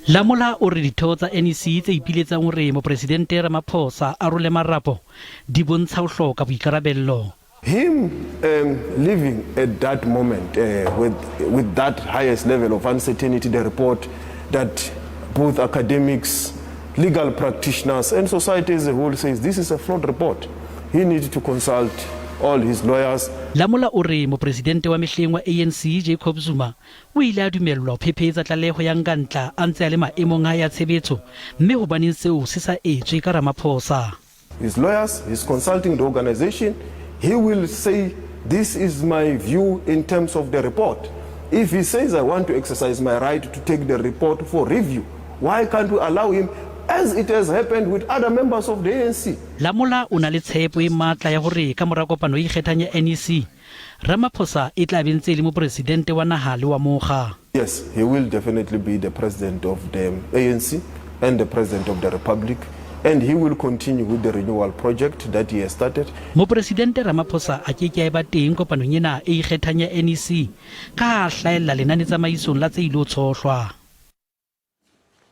Lamola o re ditheo tsa NEC tse ipiletsang hore Mopresidente Ramaphosa a role marapo di bontsha ho hloka boikarabello. Him living at that moment with that highest level of uncertainty, the report that both academics, legal practitioners and society as a whole says this is a flawed report. He needs to consult all his lawyers. Lamola o re Mopresidente wa mehleng wa ANC Jacob Zuma o ile a dumellwa ho phephetsa tlaleho ya nkantla a ntse a le maemong a ya tshebetso mme hobaneng seo se sa etswe ka Ramaphosa. His lawyers, he's consulting the organization. He will say, this is my view in terms of the report. If he says, I want to exercise my right to take the report for review, why can't we allow him, as it has happened with other members of the ANC? Lamola o na le tshepo e matla ya hore ka mora kopano e ikgethang ya NEC, Ramaphosa e tla bentse le Mopresidente wa naha le wa mokga. Yes, he will definitely be the president of the ANC and the president of the Republic. And he will continue with the renewal project that he has started. Mopresidente Ramaphosa a ke ba teng kopanong ena e ikgethang ya NEC ka hlaela lenane tsamaisong la tse ilo tshohlwa.